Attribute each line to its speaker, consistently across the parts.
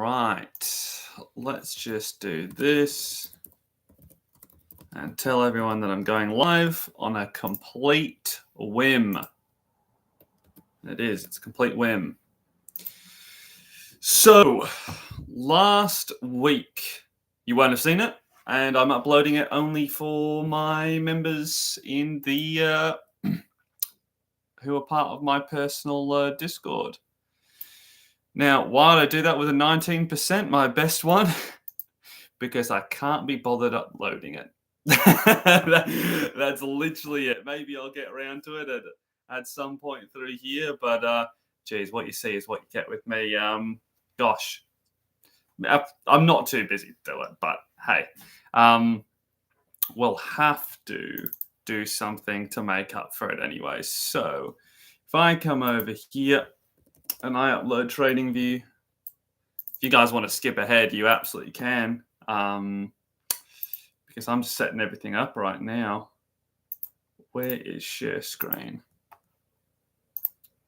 Speaker 1: right, let's just do this and tell everyone that I'm going live on a complete whim. It's a complete whim. So, last week, you won't have seen it, and I'm uploading it only for my members in the who are part of my personal Discord. Now, why did I do that with a 19%, my best one? Because I can't be bothered uploading it. That's literally it. Maybe I'll get around to it at some point through here, but geez, what you see is what you get with me. Gosh, I'm not too busy to do it, but hey, we'll have to do something to make up for it anyway. So if I come over here and I upload TradingView, if you guys want to skip ahead, you absolutely can. Because I'm just setting everything up right now. Where is share screen?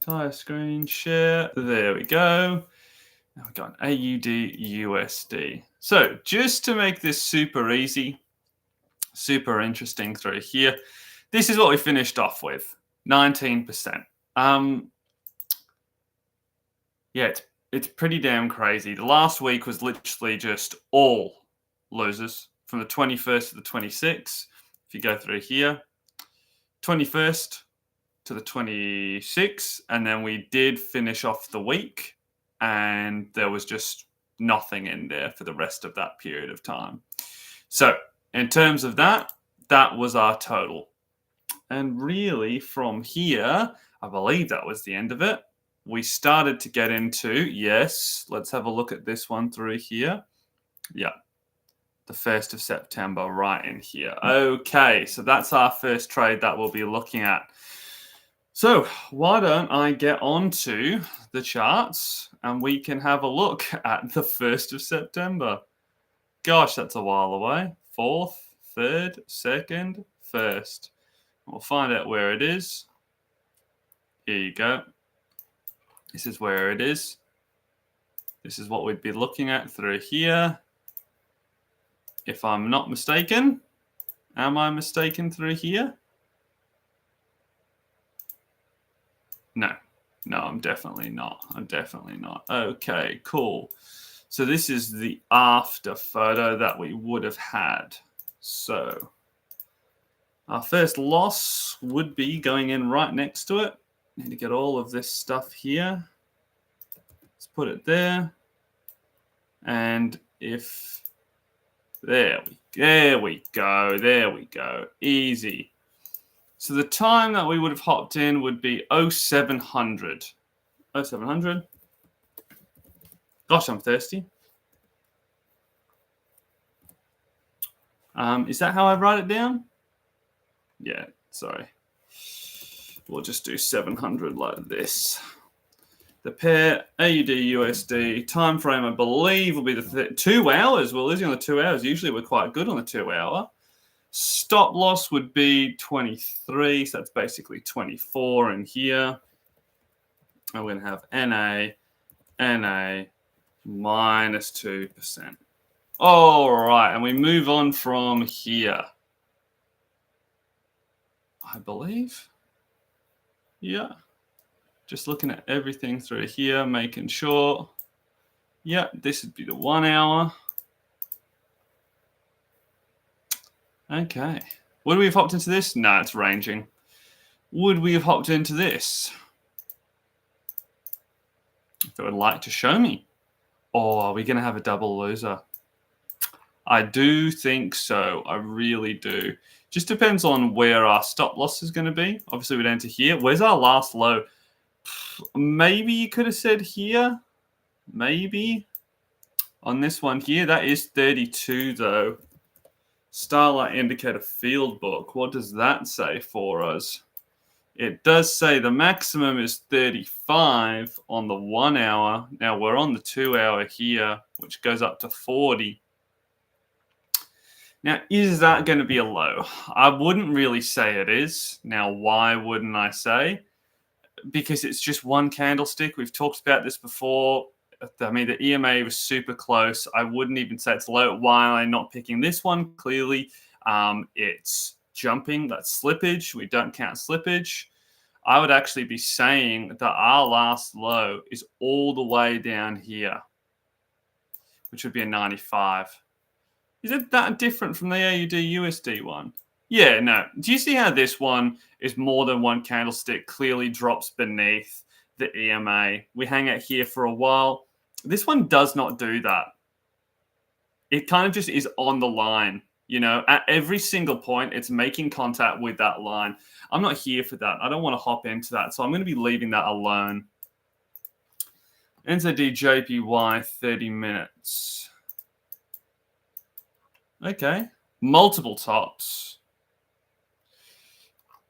Speaker 1: Entire screen share. There we go. Now we've got an AUD USD. So just to make this super easy, super interesting through here, this is what we finished off with, 19%. Yeah, it's pretty damn crazy. The last week was literally just all losers from the 21st to the 26th. If you go through here, 21st to the 26th, and then we did finish off the week, and there was just nothing in there for the rest of that period of time. So in terms of that was our total. And really from here, I believe that was the end of it. We started to get into, yes, let's have a look at this one through here. Yeah, the 1st of September right in here. Okay, so that's our first trade that we'll be looking at. So why don't I get onto the charts and we can have a look at the 1st of September. Gosh, that's a while away. 4th, 3rd, 2nd, 1st. We'll find out where it is. Here you go. This is where it is. This is what we'd be looking at through here. If I'm not mistaken. Am I mistaken through here? No, I'm definitely not. Okay, cool. So this is the after photo that we would have had. So our first loss would be going in right next to it. Need to get all of this stuff here. Let's put it there. And if there we go. Easy. So the time that we would have hopped in would be 0700. 0700. Gosh, I'm thirsty. Is that how I write it down? Yeah, sorry. We'll just do 700 like this. The pair, AUD, USD, time frame, I believe, will be the 2 hours. We're losing on the 2 hours. Usually we're quite good on the 2 hour. Stop loss would be 23, so that's basically 24 in here. And we're going to have NA, minus 2%. All right, and we move on from here. I believe. Yeah. Just looking at everything through here, making sure. Yeah, this would be the 1 hour. Okay. Would we have hopped into this? No, it's ranging. Would we have hopped into this? If it would like to show me. Or are we going to have a double loser? I do think so. I really do. Just depends on where our stop loss is going to be. Obviously, we'd enter here. Where's our last low? Maybe you could have said here. Maybe. On this one here, that is 32 though. Starlight Indicator Field Book. What does that say for us? It does say the maximum is 35 on the 1 hour. Now we're on the 2 hour here, which goes up to 40. Now, is that going to be a low? I wouldn't really say it is. Now, why wouldn't I say? Because it's just one candlestick. We've talked about this before. I mean, the EMA was super close. I wouldn't even say it's low. Why am I not picking this one? Clearly, it's jumping. That's slippage. We don't count slippage. I would actually be saying that our last low is all the way down here, which would be a 95. Is it that different from the AUD USD one? Yeah, no. Do you see how this one is more than one candlestick, clearly drops beneath the EMA? We hang out here for a while. This one does not do that. It kind of just is on the line. You know, at every single point, it's making contact with that line. I'm not here for that. I don't want to hop into that. So I'm going to be leaving that alone. NZD JPY 30 minutes. Okay. Multiple tops.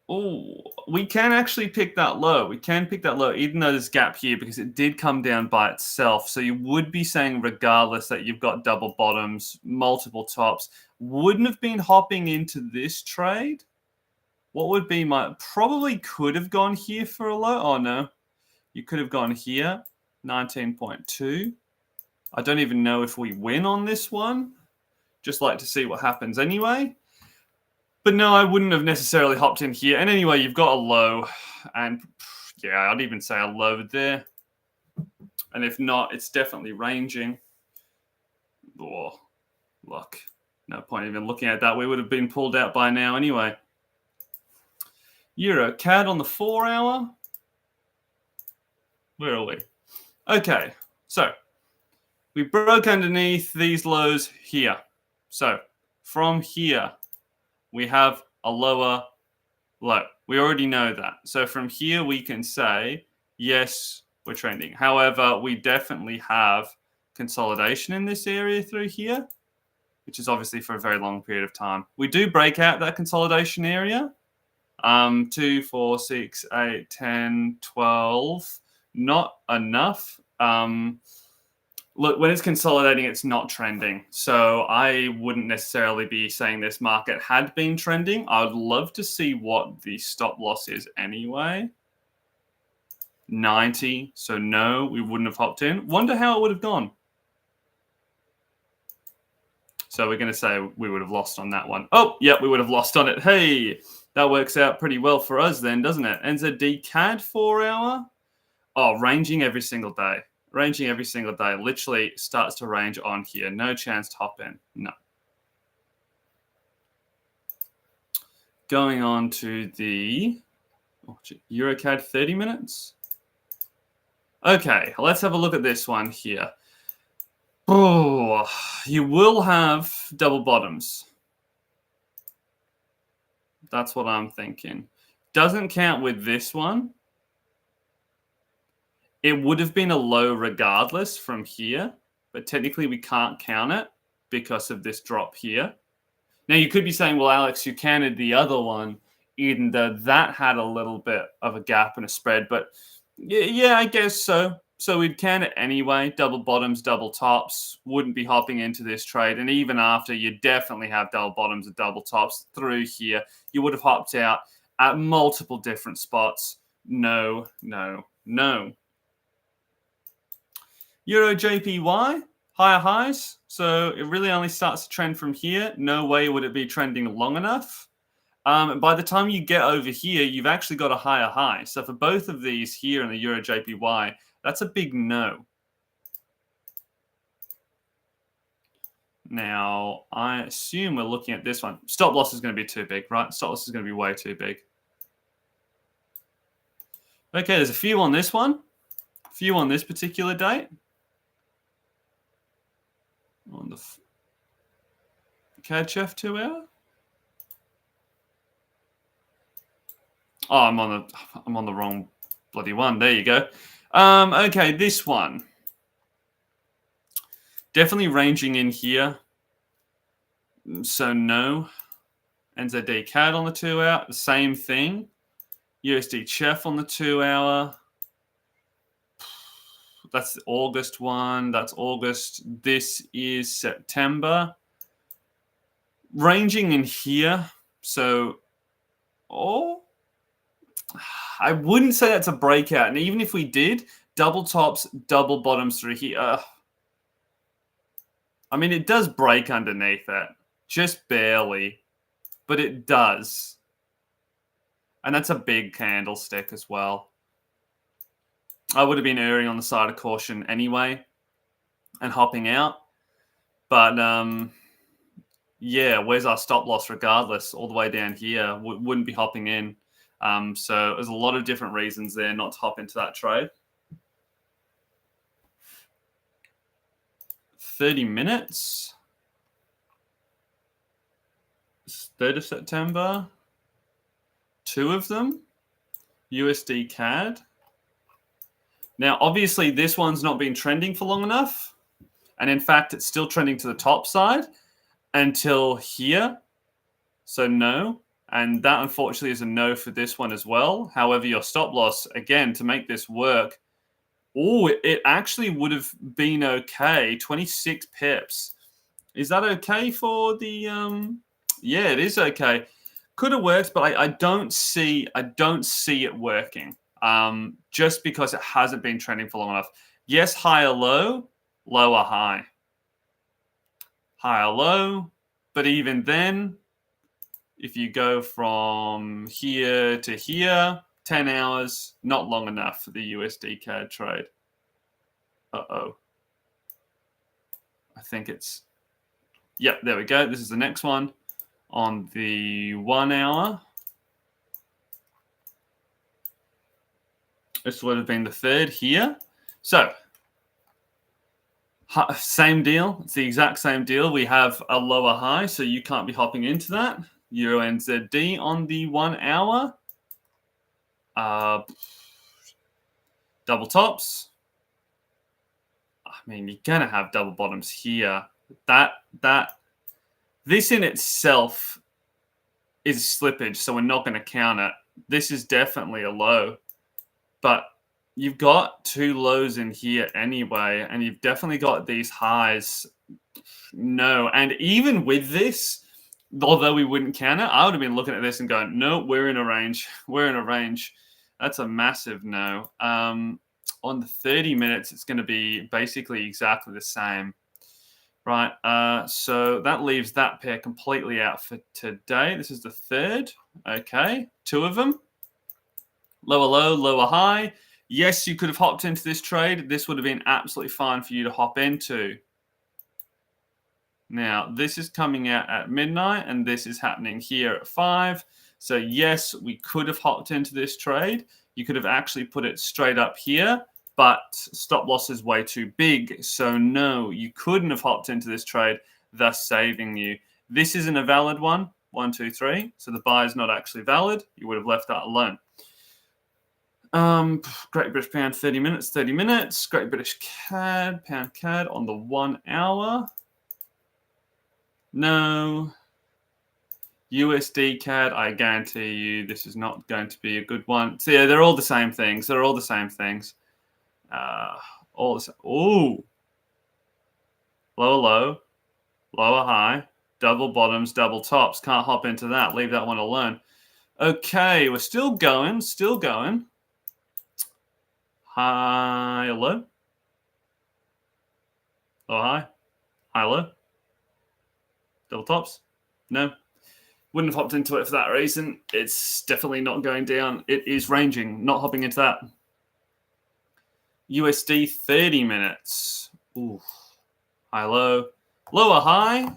Speaker 1: Oh, we can actually pick that low. We can pick that low, even though there's a gap here, because it did come down by itself. So you would be saying, regardless, that you've got double bottoms, multiple tops. Wouldn't have been hopping into this trade. What would be my... Probably could have gone here for a low. Oh, no. You could have gone here. 19.2. I don't even know if we win on this one. Just like to see what happens anyway. But no, I wouldn't have necessarily hopped in here. And anyway, you've got a low. And yeah, I'd even say a low there. And if not, it's definitely ranging. Oh, look. No point even looking at that. We would have been pulled out by now anyway. Euro CAD on the 4 hour. Where are we? Okay, so we broke underneath these lows here. So from here, we have a lower low. We already know that. So from here, we can say, yes, we're trending. However, we definitely have consolidation in this area through here, which is obviously for a very long period of time. We do break out that consolidation area. 2, 4, 6, 8, 10, 12. Not enough. Look, when it's consolidating, it's not trending. So I wouldn't necessarily be saying this market had been trending. I would love to see what the stop loss is anyway. 90. So no, we wouldn't have hopped in. Wonder how it would have gone. So we're going to say we would have lost on that one. Oh, yeah, we would have lost on it. Hey, that works out pretty well for us then, doesn't it? NZD CAD 4 hour. Oh, ranging every single day. Ranging every single day. Literally starts to range on here. No chance to hop in. No. Going on to the EuroCAD 30 minutes. Okay, let's have a look at this one here. Oh, you will have double bottoms. That's what I'm thinking. Doesn't count with this one. It would have been a low regardless from here, but technically we can't count it because of this drop here. Now, you could be saying, well, Alex, you counted the other one, even though that had a little bit of a gap and a spread. But yeah, I guess so. So we'd count it anyway. Double bottoms, double tops. Wouldn't be hopping into this trade. And even after, you definitely have double bottoms and double tops through here. You would have hopped out at multiple different spots. No, no, no. Euro JPY, higher highs. So it really only starts to trend from here. No way would it be trending long enough. And by the time you get over here, you've actually got a higher high. So for both of these here in the Euro JPY, that's a big no. Now, I assume we're looking at this one. Stop loss is going to be too big, right? Stop loss is going to be way too big. Okay, there's a few on this one. A few on this particular date. On the CAD Chef 2 hour. Oh, I'm on the wrong bloody one. There you go. Okay, this one. Definitely ranging in here. So no. NZD CAD on the 2 hour. The same thing. USD Chef on the 2 hour. That's the August one. That's August. This is September. Ranging in here. So, I wouldn't say that's a breakout. And even if we did, double tops, double bottoms through here. I mean, it does break underneath it. Just barely. But it does. And that's a big candlestick as well. I would have been erring on the side of caution anyway and hopping out. But, yeah, where's our stop loss regardless? All the way down here. Wouldn't be hopping in. So there's a lot of different reasons there not to hop into that trade. 30 minutes. 3rd of September. 2 of them. USD CAD. Now, obviously, this one's not been trending for long enough. And in fact, it's still trending to the top side until here. So no. And that, unfortunately, is a no for this one as well. However, your stop loss, again, to make this work, it actually would have been okay. 26 pips. Is that okay for the... Yeah, it is okay. Could have worked, but I don't see it working. Just because it hasn't been trending for long enough. Yes, higher low, lower high. Higher low, but even then, if you go from here to here, 10 hours, not long enough for the USD CAD trade. Uh-oh. I think it's... Yep, there we go. This is the next one on the 1 hour. This would have been the 3rd here. So, same deal. It's the exact same deal. We have a lower high, so you can't be hopping into that. Euro NZD on the 1 hour. Double tops. I mean, you're going to have double bottoms here. This in itself is slippage, so we're not going to count it. This is definitely a low. But you've got 2 lows in here anyway, and you've definitely got these highs. No. And even with this, although we wouldn't count it, I would have been looking at this and going, no, we're in a range. We're in a range. That's a massive no. On the 30 minutes, it's going to be basically exactly the same. Right, so that leaves that pair completely out for today. This is the 3rd. Okay, 2 of them. Lower low, lower high. Yes, you could have hopped into this trade. This would have been absolutely fine for you to hop into. Now, this is coming out at midnight, and this is happening here at 5. So, yes, we could have hopped into this trade. You could have actually put it straight up here, but stop loss is way too big. So, no, you couldn't have hopped into this trade, thus saving you. This isn't a valid one. 1, 2, 3. So, the buy is not actually valid. You would have left that alone. Great British Pound, 30 minutes, 30 minutes. Great British CAD, Pound CAD on the 1 hour. No. USD CAD, I guarantee you this is not going to be a good one. So, yeah, they're all the same things. They're all the same things. All the same. Ooh. Lower low, lower high, double bottoms, double tops. Can't hop into that. Leave that one alone. Okay, we're still going, still going. High, low. Low, high. High, low. Double tops. No. Wouldn't have hopped into it for that reason. It's definitely not going down. It is ranging. Not hopping into that. USD 30 minutes. Ooh. High, low. Lower, high.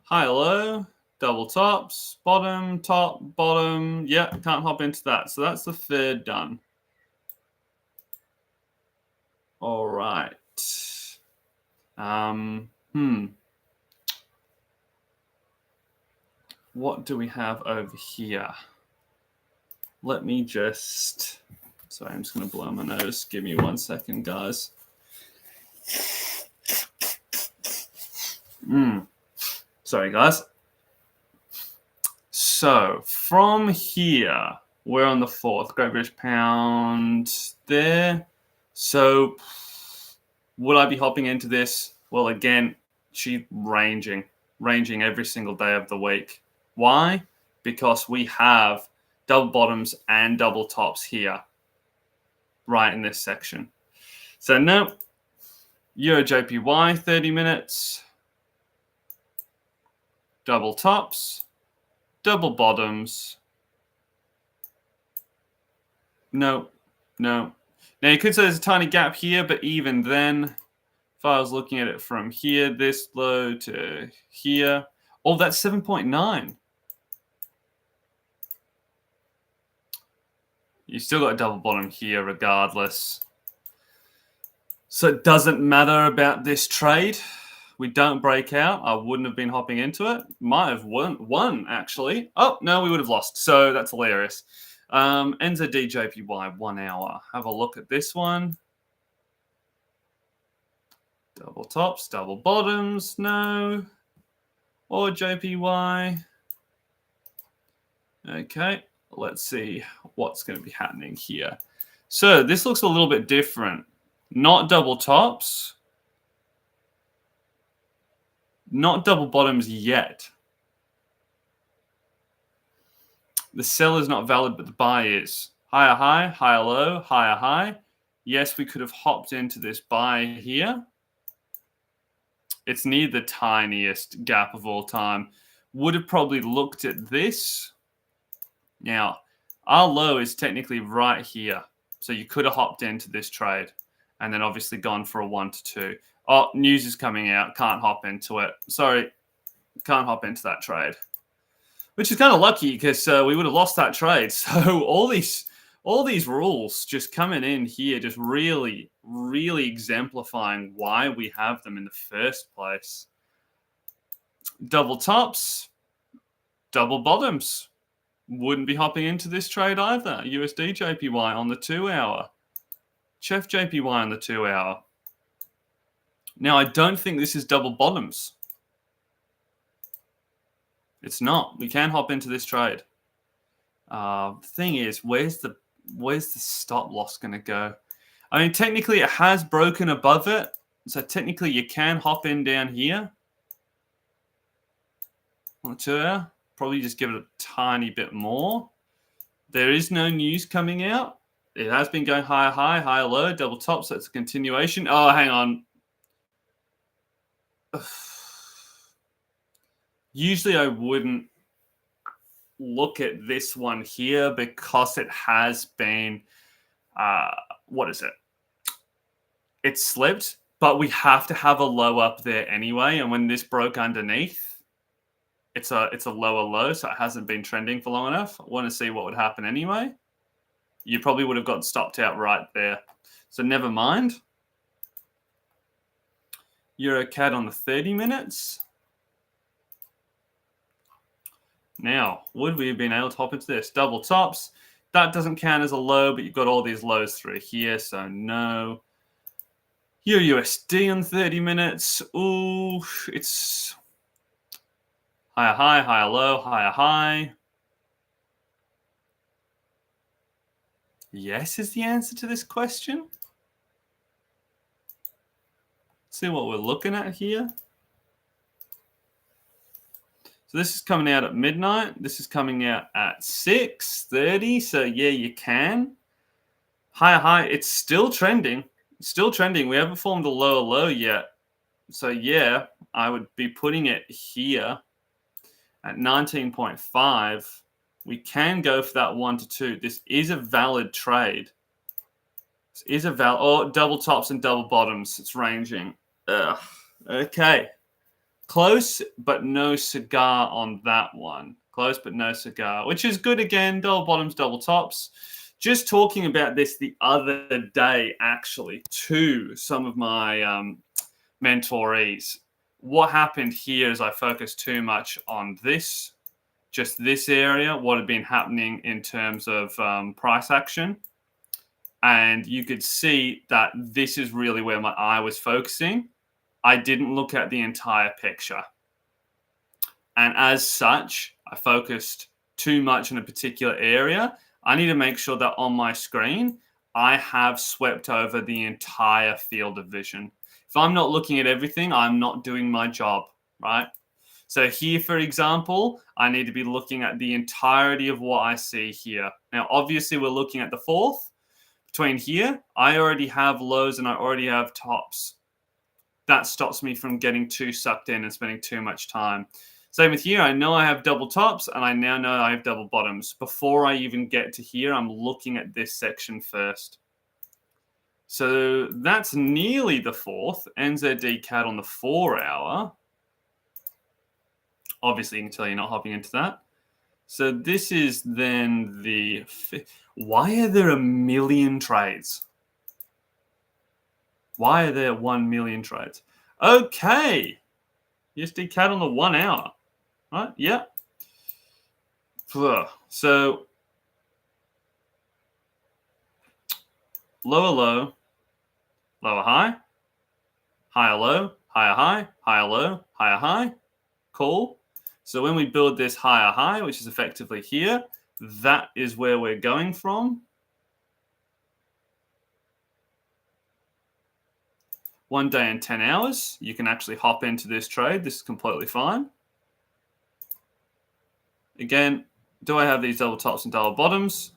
Speaker 1: High, low. Double tops, bottom, top, bottom. Yeah, can't hop into that. So that's the 3rd done. All right. What do we have over here? Let me just... Sorry, I'm just going to blow my nose. Give me 1 second, guys. Sorry, guys. So, from here, we're on the 4th. Great British Pound there. So, would I be hopping into this? Well, again, she's ranging every single day of the week. Why? Because we have double bottoms and double tops here. right in this section. So no, Euro JPY 30 minutes, double tops, double bottoms. No. Now you could say there's a tiny gap here, but even then, if I was looking at it from here, this low to here, oh, that's 7.9. You still got a double bottom here regardless. So it doesn't matter about this trade. We don't break out. I wouldn't have been hopping into it. Might have won actually. Oh, no, we would have lost. So that's hilarious. NZD-JPY 1 hour. Have a look at this one. Double tops, double bottoms, no. Or JPY. Okay, let's see what's going to be happening here. So this looks a little bit different. Not double tops. Not double bottoms yet. The sell is not valid, but the buy is. Higher high, higher low, higher high. Yes, we could have hopped into this buy here. It's near the tiniest gap of all time. Would have probably looked at this. Now, our low is technically right here. So you could have hopped into this trade and then obviously gone for a 1 to 2. Oh, news is coming out. Can't hop into it. Sorry, can't hop into that trade. Which is kind of lucky because we would have lost that trade. So all these rules just coming in here, just really, really exemplifying why we have them in the first place. Double tops, double bottoms. Wouldn't be hopping into this trade either. USD JPY on the 2 hour. Chef JPY on the 2 hour. Now, I don't think this is double bottoms. It's not. We can hop into this trade. The thing is, where's the stop loss going to go? I mean, technically, it has broken above it. So technically, you can hop in down here. On the 2 hour. Probably just give it a tiny bit more. There is no news coming out. It has been going higher high, higher low, double top. So it's a continuation. Oh, hang on. Usually I wouldn't look at this one here because it has been, what is it? It slipped, but we have to have a low up there anyway. And when this broke underneath, it's a lower low, so it hasn't been trending for long enough. I want to see what would happen anyway. You probably would have got stopped out right there. So never mind. EuroCAD on the 30 minutes. Now, would we have been able to hop into this? Double tops. That doesn't count as a low, but you've got all these lows through here, so no. USD on 30 minutes. Ooh, it's higher high, higher low, higher high. Yes is the answer to this question. Let's see what we're looking at here. So this is coming out at midnight. This is coming out at 6:30. So yeah, you can. Higher high. It's still trending. It's still trending. We haven't formed a lower low yet. So yeah, I would be putting it here at 19.5. We can go for that 1 to 2. This is a valid trade. This is a valid. Oh, double tops and double bottoms. It's ranging. Ugh. Okay. Close, but no cigar on that one. Close, but no cigar, which is good again. Double bottoms, double tops. Just talking about this the other day, actually, to some of my mentorees. What happened here is I focused too much on this, just this area, what had been happening in terms of price action. And you could see that this is really where my eye was focusing. I didn't look at the entire picture. And as such, I focused too much in a particular area. I need to make sure that on my screen, I have swept over the entire field of vision. If I'm not looking at everything, I'm not doing my job, right? So here, for example, I need to be looking at the entirety of what I see here. Now, obviously, we're looking at the fourth. Between here, I already have lows and I already have tops. That stops me from getting too sucked in and spending too much time. Same with here. I know I have double tops and I now know I have double bottoms. Before I even get to here, I'm looking at this section first. So that's nearly the fourth. NZD CAD on the 4 hour. Obviously, you can tell you're not hopping into that. So this is then the fifth. Why are there 1 million trades? Why are there 1 million trades? Okay. USD CAD on the 1 hour. Right? Yeah. So lower low, lower high, higher low, higher high, higher low, higher high. Cool. So when we build this higher high, which is effectively here, that is where we're going from. 1 day and 10 hours. You can actually hop into this trade. This is completely fine. Again, do I have these double tops and double bottoms?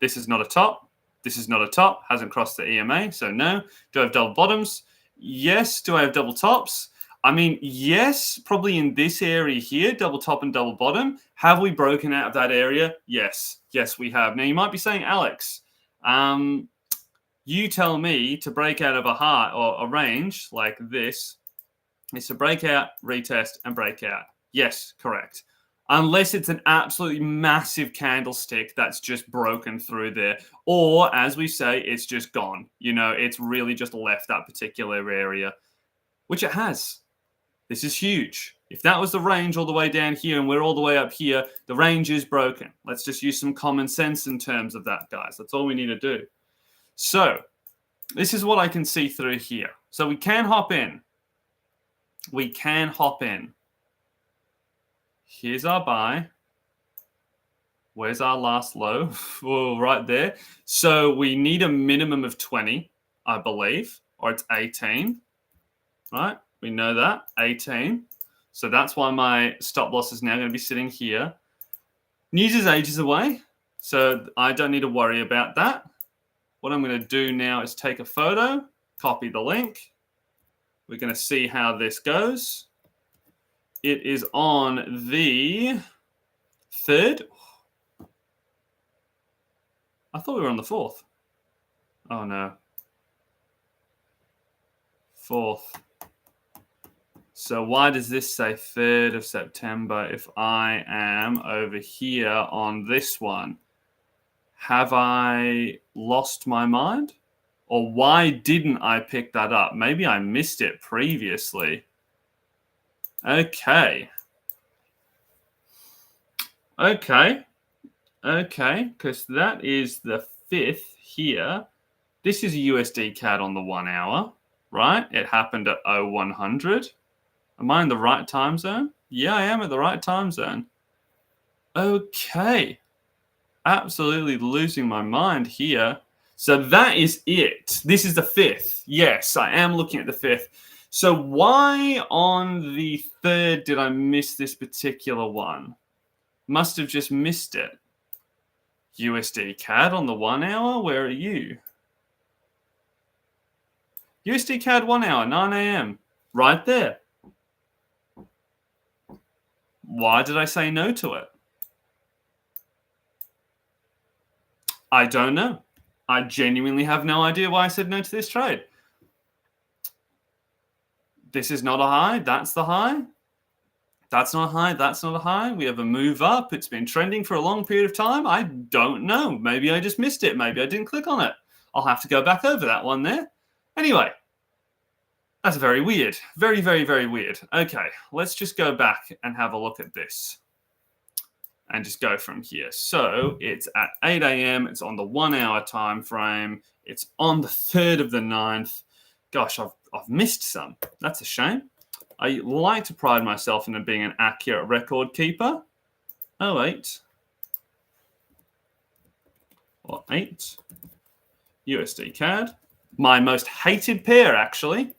Speaker 1: This is not a top. This is not a top. Hasn't crossed the EMA, so no. Do I have double bottoms? Yes. Do I have double tops? I mean, yes, probably in this area here, double top and double bottom. Have we broken out of that area? Yes. Yes, we have. Now, you might be saying, Alex, you tell me to break out of a high or a range like this is to break out, retest, and break out. Yes, correct. Unless it's an absolutely massive candlestick that's just broken through there. Or, as we say, it's just gone. You know, it's really just left that particular area, which it has. This is huge. If that was the range all the way down here and we're all the way up here, the range is broken. Let's just use some common sense in terms of that, guys. That's all we need to do. So, this is what I can see through here. So, we can hop in. We can hop in. Here's our buy. Where's our last low? Oh, right there. So we need a minimum of 20, I believe, or it's 18, right? We know that, 18. So that's why my stop loss is now going to be sitting here. News is ages away, so I don't need to worry about that. What I'm going to do now is take a photo, copy the link. We're going to see how this goes. It is on the 3rd. I thought we were on the 4th. Oh, no. 4th. So why does this say 3rd of September if I am over here on this one? Have I lost my mind? Or why didn't I pick that up? Maybe I missed it previously. Okay, because that is the 5th here. This is a USD CAD on the 1 hour, right? It happened at 0100. Am I in the right time zone? Yeah, I am at the right time zone. Okay, absolutely losing my mind here. So that is it. This is the 5th. Yes, I am looking at the 5th. So why on the 3rd did I miss this particular one? Must have just missed it. USD CAD on the 1 hour? Where are you? USD CAD 1 hour, 9 a.m. Right there. Why did I say no to it? I don't know. I genuinely have no idea why I said no to this trade. This is not a high. That's the high. That's not a high. That's not a high. We have a move up. It's been trending for a long period of time. I don't know. Maybe I just missed it. Maybe I didn't click on it. I'll have to go back over that one there. Anyway, that's very weird. Very, very, very weird. Okay, let's just go back and have a look at this and just go from here. So it's at 8 a.m. It's on the 1 hour time frame. It's on the 3rd of the 9th. Gosh, I've missed some. That's a shame. I like to pride myself in being an accurate record keeper. 08 or 8 USD CAD. My most hated pair, actually.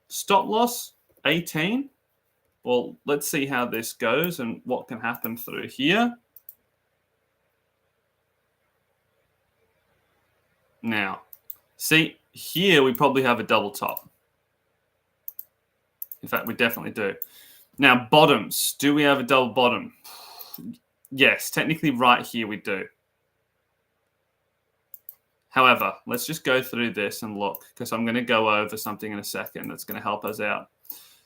Speaker 1: Stop loss 18. Well, let's see how this goes and what can happen through here. Now, see, here we probably have a double top. In fact, we definitely do. Now, bottoms. Do we have a double bottom? Yes, technically right here we do. However, let's just go through this and look, because I'm going to go over something in a second that's going to help us out.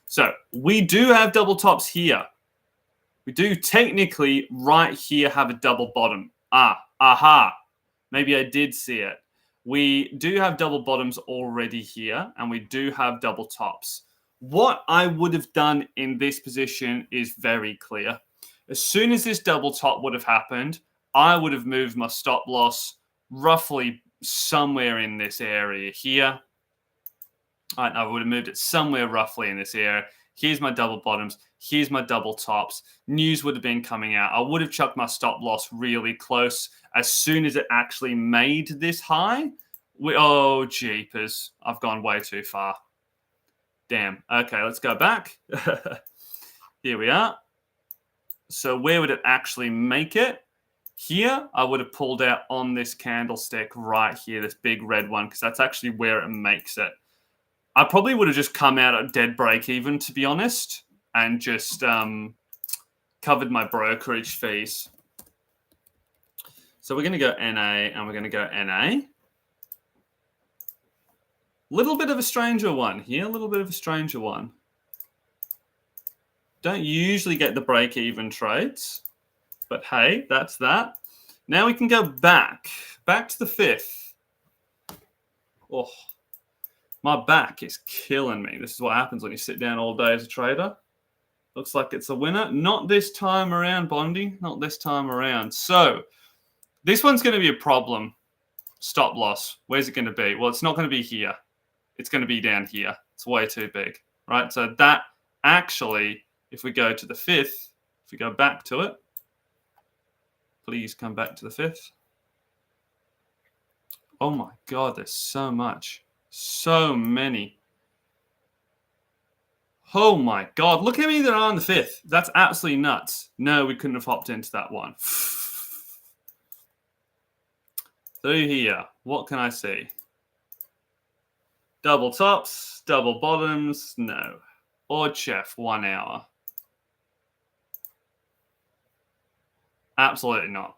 Speaker 1: So, we do have double tops here. We do technically right here have a double bottom. Aha. Maybe I did see it. We do have double bottoms already here, and we do have double tops. What I would have done in this position is very clear. As soon as this double top would have happened, I would have moved my stop loss roughly somewhere in this area here. I would have moved it somewhere roughly in this area. Here's my double bottoms. Here's my double tops. News would have been coming out. I would have chucked my stop loss really close as soon as it actually made this high. Oh, jeepers. I've gone way too far. Damn. Okay, let's go back. Here we are. So where would it actually make it? Here, I would have pulled out on this candlestick right here, this big red one, because that's actually where it makes it. I probably would have just come out at dead break even, to be honest, and just covered my brokerage fees. So we're going to go NA and we're going to go NA. Little bit of a stranger one here, a little bit of a stranger one. Don't usually get the break-even trades, but hey, that's that. Now we can go back to the 5th. Oh, my back is killing me. This is what happens when you sit down all day as a trader. Looks like it's a winner. Not this time around, Bondy. Not this time around. So this one's going to be a problem. Stop loss. Where's it going to be? Well, it's not going to be here. It's going to be down here. It's way too big, right? So that actually, if we go to the 5th, if we go back to it, please come back to the 5th. Oh my God, there's so much. So many. Oh my God, look how many there are on the 5th. That's absolutely nuts. No, we couldn't have hopped into that one. Through here, what can I see? Double tops, double bottoms, no. Odd chef, 1 hour. Absolutely not.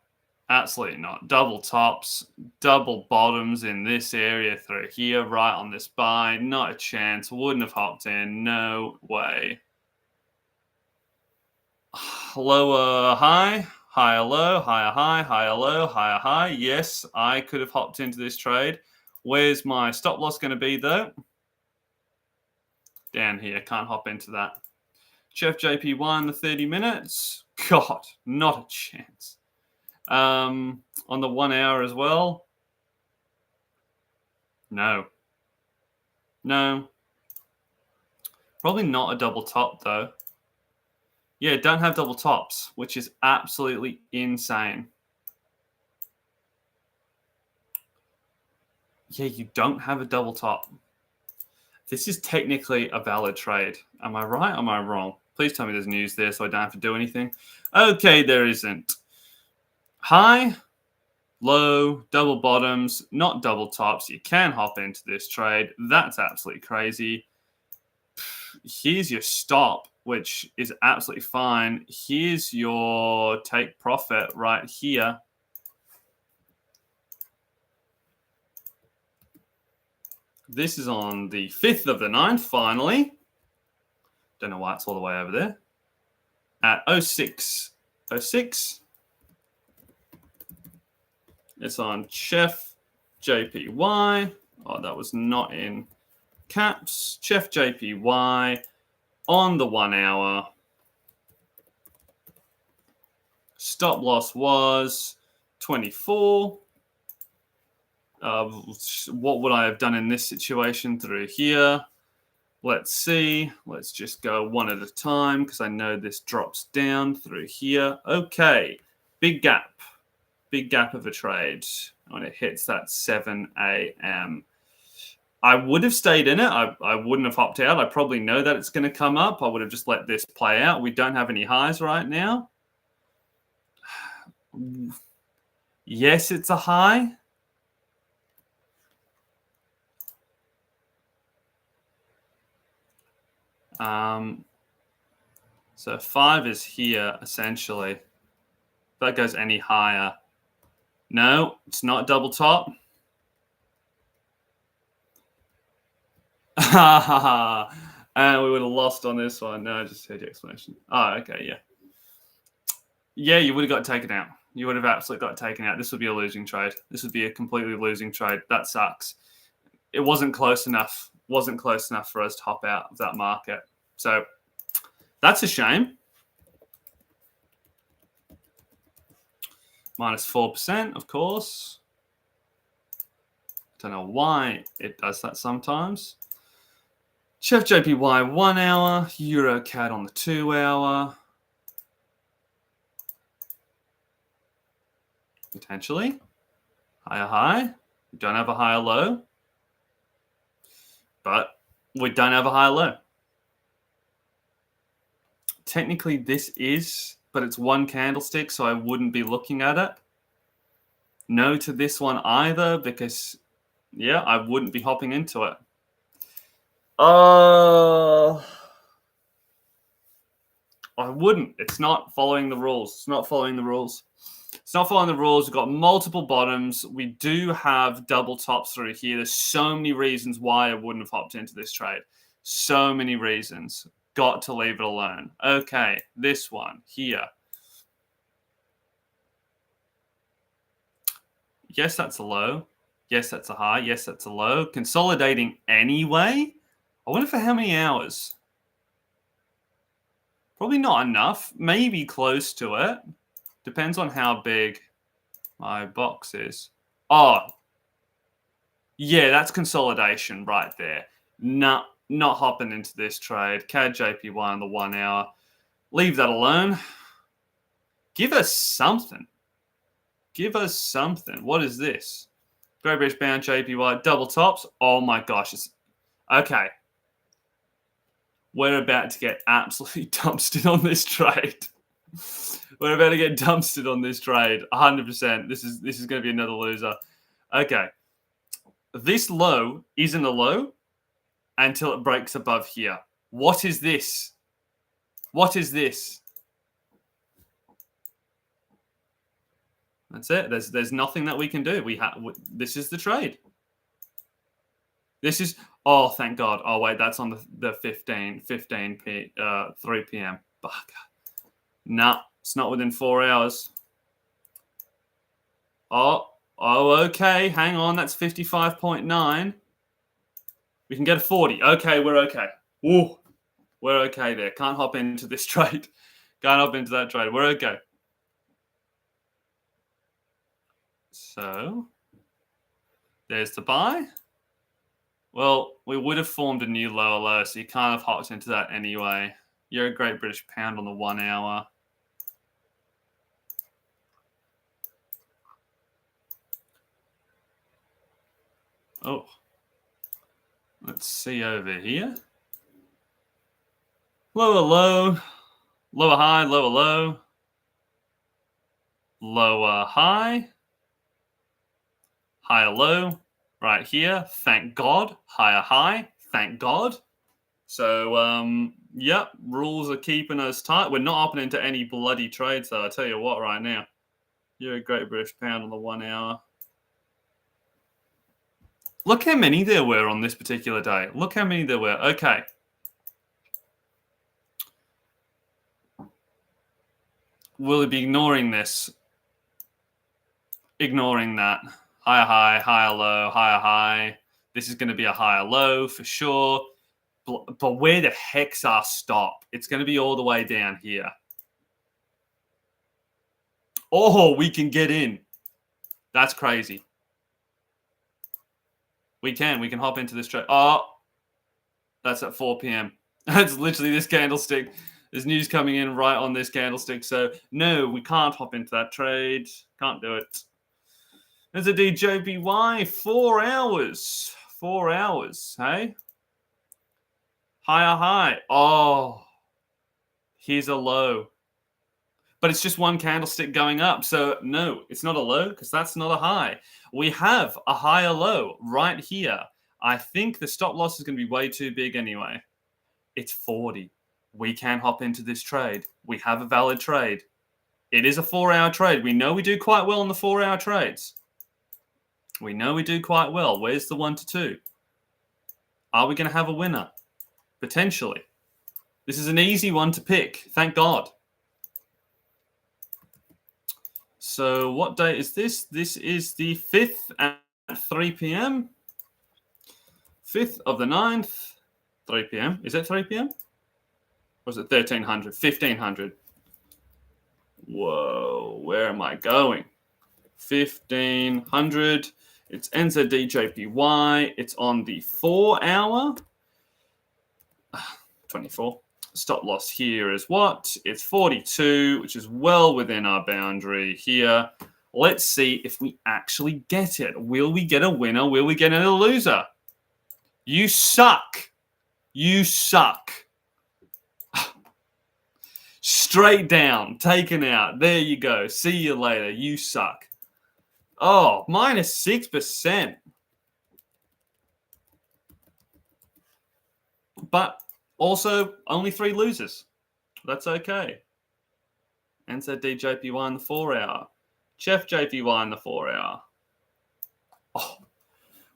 Speaker 1: Absolutely not. Double tops, double bottoms in this area through here, right on this buy. Not a chance. Wouldn't have hopped in. No way. Lower high, higher low, higher high, higher low, higher high. Yes, I could have hopped into this trade. Where's my stop loss going to be, though? Down here. Can't hop into that. Chef JP1, the 30 minutes. God, not a chance. On the 1 hour as well. No. Probably not a double top, though. Yeah, don't have double tops, which is absolutely insane. Yeah, you don't have a double top. This is technically a valid trade. Am I right or am I wrong? Please tell me there's news there so I don't have to do anything. Okay, there isn't. High, low, double bottoms, not double tops. You can hop into this trade. That's absolutely crazy. Here's your stop, which is absolutely fine. Here's your take profit right here. This is on the 5th of the 9th, finally. Don't know why it's all the way over there. At 06.06. It's on Chef JPY. Oh, that was not in caps. Chef JPY on the 1 hour. Stop loss was 24. What would I have done in this situation through here? Let's see. Let's just go one at a time because I know this drops down through here. Okay. Big gap. Big gap of a trade when it hits that 7 a.m. I would have stayed in it. I wouldn't have hopped out. I probably know that it's going to come up. I would have just let this play out. We don't have any highs right now. Yes, it's a high. So 5 is here, essentially. If that goes any higher. No, it's not double top. And we would have lost on this one. No, I just heard your explanation. Oh, okay, yeah. Yeah, you would have got taken out. You would have absolutely got taken out. This would be a losing trade. This would be a completely losing trade. That sucks. It wasn't close enough. Wasn't close enough for us to hop out of that market. So that's a shame. Minus 4%, of course. Don't know why it does that sometimes. Chef JPY 1 hour, EuroCAD on the 2 hour. Potentially. Higher high. We don't have a higher low. But we don't have a higher low. Technically this is, but it's one candlestick, so I wouldn't be looking at it. No to this one either, because, yeah, I wouldn't be hopping into it. I wouldn't. It's not following the rules. It's not following the rules. It's not following the rules. We've got multiple bottoms. We do have double tops through here. There's so many reasons why I wouldn't have hopped into this trade. So many reasons. Got to leave it alone. Okay, this one here. Yes, that's a low. Yes, that's a high. Yes, that's a low. Consolidating anyway. I wonder for how many hours. Probably not enough. Maybe close to it. Depends on how big my box is. Oh, yeah, that's consolidation right there. Not hopping into this trade. CAD JPY on the 1 hour. Leave that alone. Give us something. Give us something. What is this? Great British Pound JPY double tops. Oh my gosh. Okay. We're about to get absolutely dumpstered on this trade. We're about to get dumpstered on this trade. 100%. This is going to be another loser. Okay. This low isn't a low until it breaks above here. What is this? What is this? That's it. There's nothing that we can do. This is the trade. This is, oh, thank God. Oh, wait, that's on the 3 p.m. Bugger. Nah, it's not within 4 hours. Oh, okay. Hang on. That's 55.9. We can get a 40. Okay, we're okay. Ooh, we're okay there. Can't hop into this trade. Can't hop into that trade. We're okay. So, there's the buy. Well, we would have formed a new lower low, so you can't have hopped into that anyway. You're a Great British Pound on the 1 hour. Oh. Let's see over here. Lower low. Lower high, lower low. Lower high. Higher low. Right here. Thank God. Higher high. Thank God. So, yep, rules are keeping us tight. We're not hopping into any bloody trades, though. I tell you what, right now. You're a Great British Pound on the 1 hour. Look how many there were on this particular day. Look how many there were. Okay. We'll be ignoring this. Ignoring that. Higher high, higher low, higher high. This is going to be a higher low for sure. But where the heck's our stop? It's going to be all the way down here. Oh, we can get in. That's crazy. We can hop into this trade. Oh, that's at 4 p.m. That's literally this candlestick. There's news coming in right on this candlestick. So, no, we can't hop into that trade. Can't do it. There's a DJPY. 4 hours. 4 hours, hey? Higher high. Oh, here's a low. But it's just one candlestick going up. So, no, it's not a low because that's not a high. We have a higher low right here. I think the stop loss is going to be way too big anyway. It's 40. We can hop into this trade. We have a valid trade. It is a 4-hour trade. We know we do quite well in the 4-hour trades. We know we do quite well. Where's the 1 to 2? Are we going to have a winner? Potentially. This is an easy one to pick. Thank God. So what date is this? This is the 5th at 3 p.m. 5th of the 9th, 3 p.m. Is it 3 p.m.? Or is it 1300? 1500. Whoa, where am I going? 1500. It's NZDJPY. It's on the 4-hour. 24. Stop loss here is what? It's 42, which is well within our boundary here. Let's see if we actually get it. Will we get a winner? Will we get a loser? You suck. You suck. Straight down, taken out. There you go. See you later. You suck. Oh, minus 6%. But also, only 3 losers. That's okay. NZD JPY in the 4-hour. Chef JPY in the 4-hour. Oh,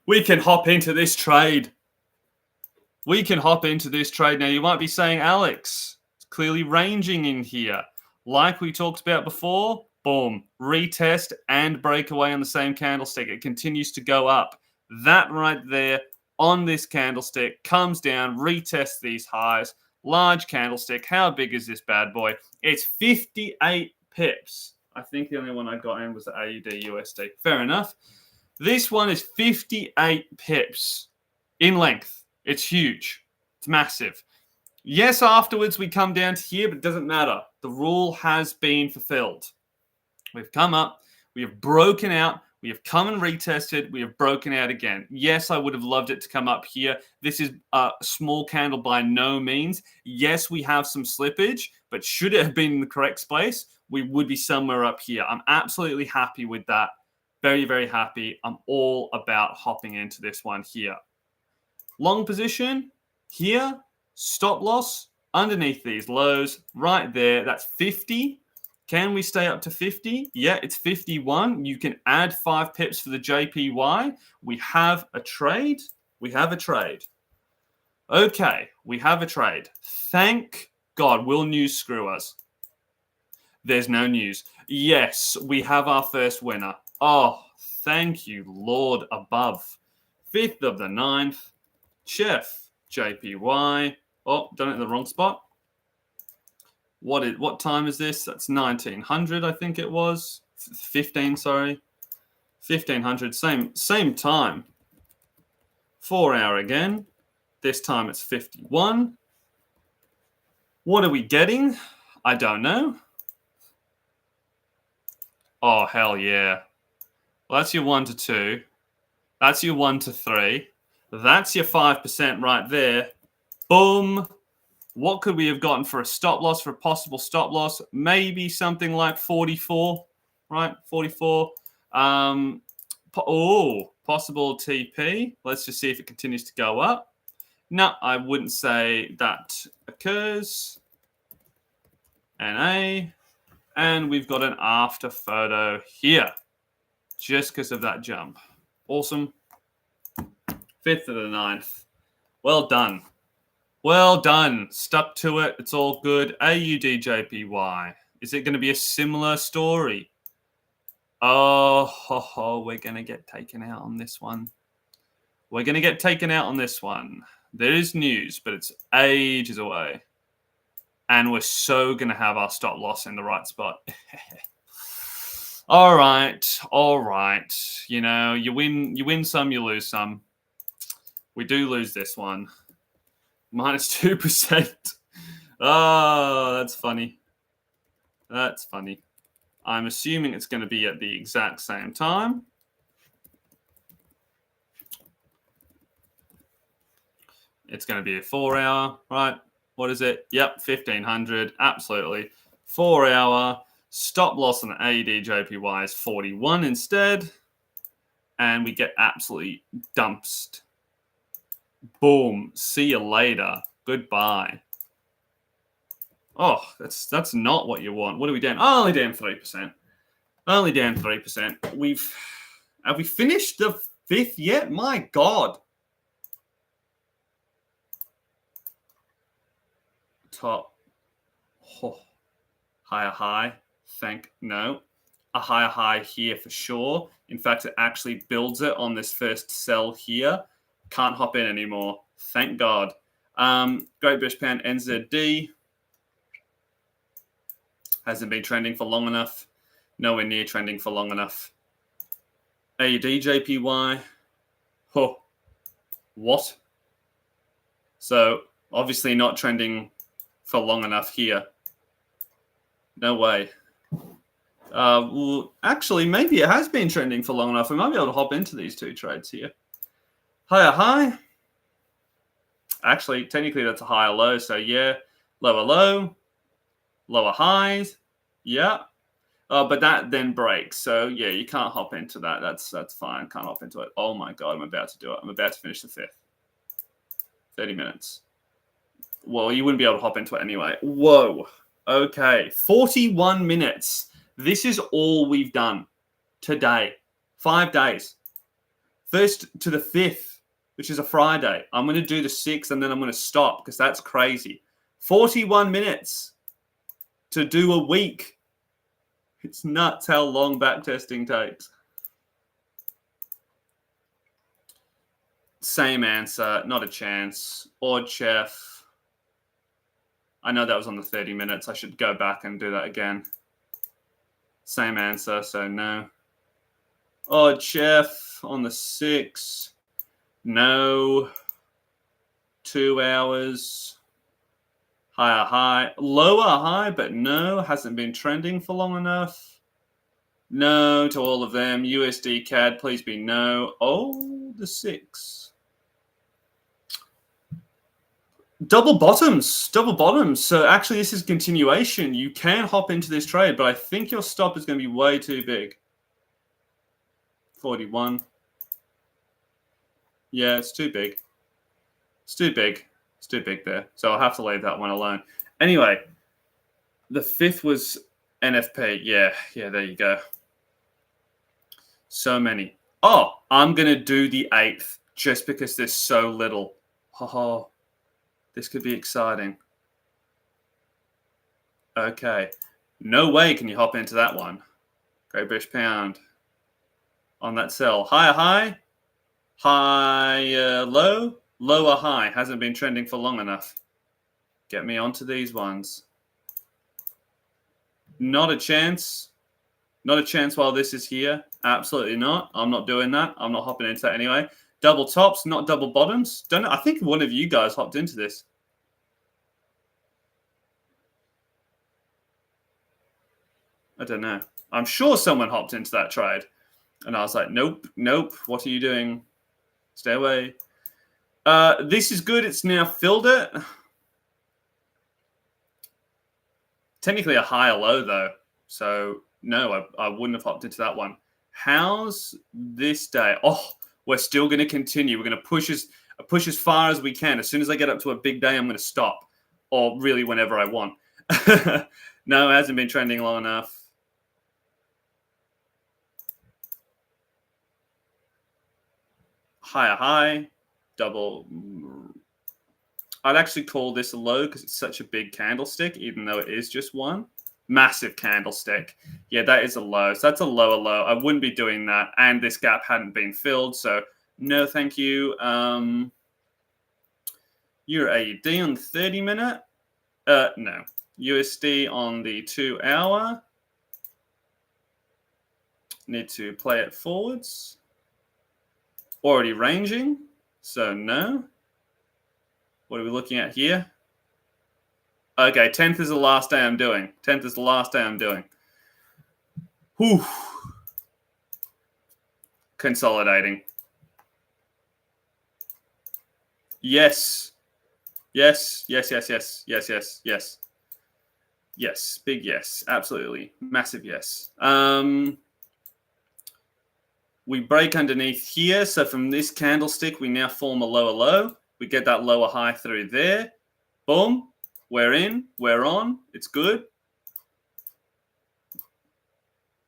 Speaker 1: we can hop into this trade. We can hop into this trade. Now, you might be saying, Alex, it's clearly ranging in here. Like we talked about before, boom, retest and breakaway on the same candlestick. It continues to go up. That right there on this candlestick comes down, retests these highs. Large candlestick. How big is this bad boy? It's 58 pips. I think the only one I got in was the AUD USD. Fair enough. This one is 58 pips in length. It's huge. It's massive. Yes, afterwards we come down to here, but it doesn't matter. The rule has been fulfilled. We've come up. We have broken out. We have come and retested. We have broken out again. Yes, I would have loved it to come up here. This is a small candle by no means. Yes, we have some slippage, but should it have been in the correct space, we would be somewhere up here. I'm absolutely happy with that. Very, very happy. I'm all about hopping into this one here. Long position here. Stop loss underneath these lows right there. That's 50. Can we stay up to 50? Yeah, it's 51. You can add 5 pips for the JPY. We have a trade. We have a trade. Okay, we have a trade. Thank God. Will news screw us? There's no news. Yes, we have our first winner. Oh, thank you, Lord above. 5th of the 9th. Chef JPY. Oh, done it in the wrong spot. What time is this? That's 1900, I think it was. 15, sorry. 1500, same time. 4-hour again. This time it's 51. What are we getting? I don't know. Oh, hell yeah. Well, that's your 1 to 2. That's your 1 to 3. That's your 5% right there. Boom. What could we have gotten for a stop loss, for a possible stop loss? Maybe something like 44, right? 44. Possible TP. Let's just see if it continues to go up. No, I wouldn't say that occurs. NA. And we've got an after photo here, just because of that jump. Awesome. 5th of the 9th. Well done. Well done. Stuck to it. It's all good. AUD JPY. Is it going to be a similar story? Oh, we're going to get taken out on this one. We're going to get taken out on this one. There is news, but it's ages away. And we're so going to have our stop loss in the right spot. All right. You know, you win some, you lose some. We do lose this one. Minus 2%. Oh, that's funny. That's funny. I'm assuming it's going to be at the exact same time. It's going to be a 4-hour, right? What is it? Yep, 1500. Absolutely. 4-hour. Stop loss on the AUD JPY is 41 instead. And we get absolutely dumped. Boom. See you later. Goodbye. Oh, that's not what you want. What are we down? Oh, only down 3%. Only down 3%. Have we finished the fifth yet? My God. Top. Oh, higher high. No. A higher high here for sure. In fact, it actually builds it on this first sell here. Can't hop in anymore. Thank God. Great British Pound NZD. Hasn't been trending for long enough. Nowhere near trending for long enough. AUD JPY. Oh, what? So obviously not trending for long enough here. No way. Well, actually, maybe it has been trending for long enough. We might be able to hop into these two trades here. Higher high. Actually, technically that's a higher low. So yeah, lower low, lower highs. Yeah. But that then breaks. So yeah, you can't hop into that. That's fine. Can't hop into it. Oh my God, I'm about to do it. I'm about to finish the fifth. 30 minutes. Well, you wouldn't be able to hop into it anyway. Whoa. Okay. 41 minutes. This is all we've done today. 5 days. First to the 5th, which is a Friday. I'm going to do the 6th and then I'm going to stop because that's crazy. 41 minutes to do a week. It's nuts how long backtesting takes. Same answer. Not a chance. Odd chef. I know that was on the 30 minutes. I should go back and do that again. Same answer, so no. Odd chef on the 6. No. 2 hours. Higher high. Lower high, but no. Hasn't been trending for long enough. No to all of them. USD CAD, please be no. Oh, the 6. Double bottoms. So actually, this is continuation. You can hop into this trade, but I think your stop is going to be way too big. 41. Yeah, it's too big. It's too big there. So I'll have to leave that one alone. Anyway, the 5th was NFP. Yeah, there you go. So many. Oh, I'm going to do the 8th just because there's so little. Oh, this could be exciting. Okay. No way can you hop into that one. Great British Pound. On that sell. Higher high. High low. Lower high. Hasn't been trending for long enough. Get me onto these ones. Not a chance. Not a chance while this is here. Absolutely not. I'm not doing that. I'm not hopping into that anyway. Double tops, not double bottoms. Don't know. I think one of you guys hopped into this. I don't know. I'm sure someone hopped into that trade. And I was like, nope. What are you doing? Stay away. This is good. It's now filled it. Technically a higher low, though. So, no, I wouldn't have hopped into that one. How's this day? Oh, we're still going to continue. We're going to push as far as we can. As soon as I get up to a big day, I'm going to stop. Or really whenever I want. No, it hasn't been trending long enough. Higher high. Double. I'd actually call this a low because it's such a big candlestick, even though it is just one. Massive candlestick. Yeah, that is a low. So that's a lower low. I wouldn't be doing that. And this gap hadn't been filled. So no, thank you. Euro AUD on the 30-minute. No. USD on the 2 hour. Need to play it forwards. Already ranging. So no. What are we looking at here? Okay, 10th is the last day I'm doing. 10th is the last day I'm doing. Whew. Consolidating. Yes. Yes. Yes, big yes. Absolutely. Massive yes. We break underneath here. So from this candlestick, we now form a lower low. We get that lower high through there. Boom. We're in. We're on. It's good.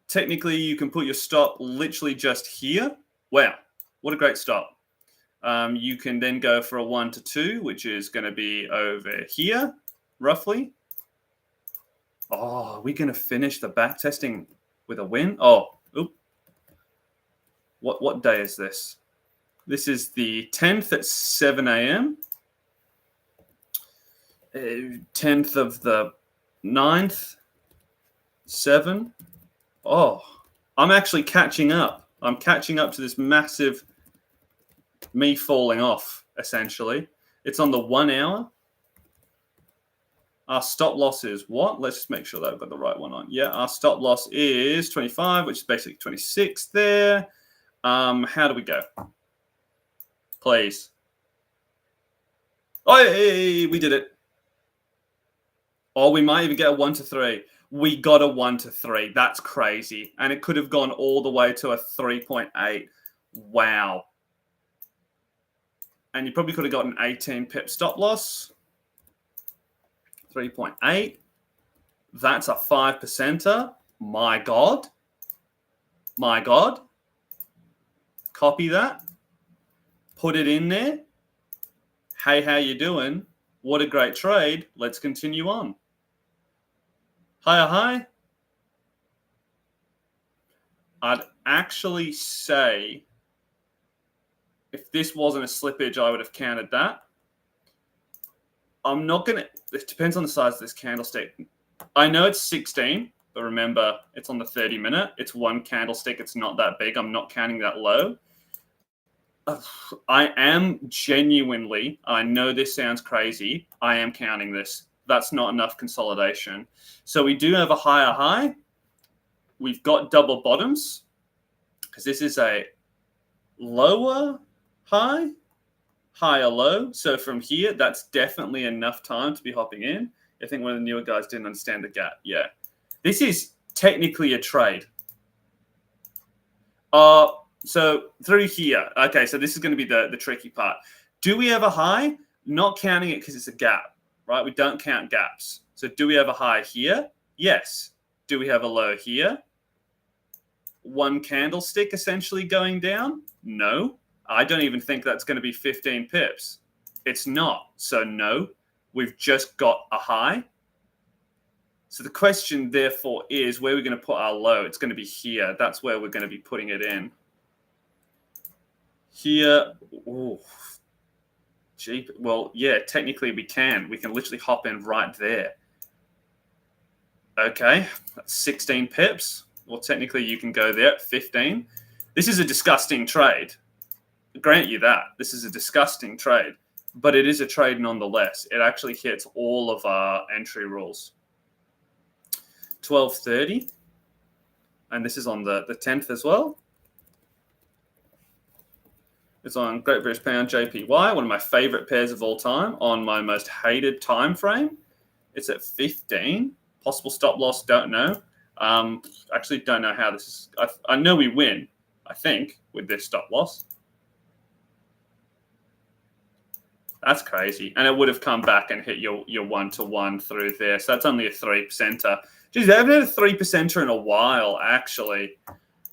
Speaker 1: Technically, you can put your stop literally just here. Wow. What a great stop. You can then go for a 1 to 2, which is going to be over here, roughly. Oh, are we going to finish the back testing with a win? Oh, oop. What day is this? This is the 10th at 7 a.m. 10th of the 9th, 7. Oh, I'm actually catching up. I'm catching up to this massive me falling off, essentially. It's on the 1 hour. Our stop loss is what? Let's just make sure that I've got the right one on. Yeah, our stop loss is 25, which is basically 26 there. How do we go? Please. Oh, hey, we did it. Oh, we might even get a 1 to 3. We got a 1 to 3. That's crazy. And it could have gone all the way to a 3.8. Wow. And you probably could have got an 18 pip stop loss. 3.8. That's a 5%er. My God. My God. Copy that. Put it in there. Hey, how you doing? What a great trade. Let's continue on. Hi. I'd actually say if this wasn't a slippage, I would have counted that. I'm not going to... It depends on the size of this candlestick. I know it's 16, but remember, it's on the 30-minute. It's one candlestick. It's not that big. I'm not counting that low. I am genuinely, I know this sounds crazy, I am counting this. That's not enough consolidation. So we do have a higher high. We've got double bottoms because this is a lower high, higher low. So from here, that's definitely enough time to be hopping in. I think one of the newer guys didn't understand the gap. Yeah. This is technically a trade. So through here, okay, so this is going to be the tricky part. Do we have a high? Not counting it because it's a gap, right? We don't count gaps. So do we have a high here? Yes. Do we have a low here? One candlestick essentially going down? No. I don't even think that's going to be 15 pips. It's not. So no, we've just got a high. So the question, therefore, is where we're going to put our low. It's going to be here. That's where we're going to be putting it in. Here, oh, cheap. Well, yeah, technically we can. We can literally hop in right there. Okay, that's 16 pips. Well, technically you can go there at 15. This is a disgusting trade. I grant you that. This is a disgusting trade. But it is a trade nonetheless. It actually hits all of our entry rules. 12.30. And this is on the 10th as well. It's on Great British Pound JPY, one of my favorite pairs of all time, on my most hated time frame. It's at 15. Possible stop loss, don't know. Actually, don't know how this is. I know we win, I think, with this stop loss. That's crazy. And it would have come back and hit your 1-to-1 through there. So that's only a 3%er. Geez, I haven't had a 3%er in a while, actually.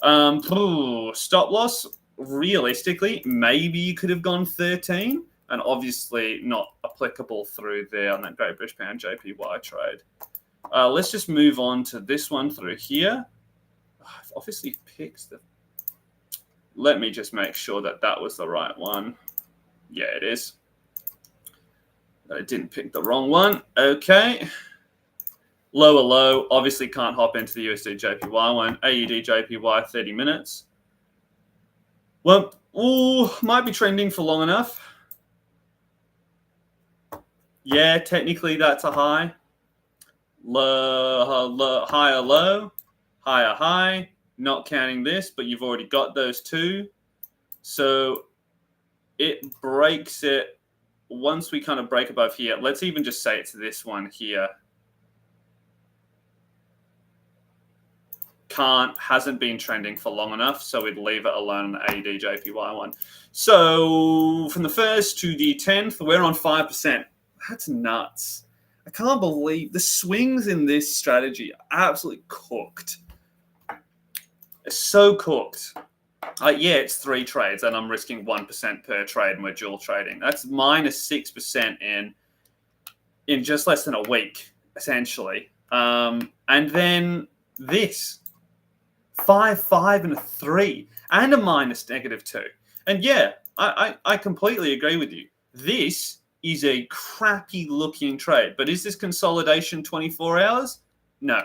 Speaker 1: Stop loss. Realistically, maybe you could have gone 13, and obviously not applicable through there on that Great British Pound JPY trade. Let's just move on to this one through here. I've obviously picked the... Let me just make sure that that was the right one. Yeah, it is. I didn't pick the wrong one. Okay. Lower low. Obviously can't hop into the USD JPY one. AUD JPY 30 minutes. Well, might be trending for long enough. Yeah, technically that's a high. Higher low, higher high. Not counting this, but you've already got those two. So it breaks it once we kind of break above here. Let's even just say it's this one here. Hasn't been trending for long enough, so we'd leave it alone on the AUD JPY one. So from the 1st to the 10th, we're on 5%. That's nuts. I can't believe the swings in this strategy are absolutely cooked. It's so cooked. Yeah, it's 3 trades, and I'm risking 1% per trade, and we're dual trading. That's minus 6% in just less than a week, essentially. And then this 5, 5, and a 3, and a minus -2. And yeah, I completely agree with you. This is a crappy looking trade, but is this consolidation 24 hours? No.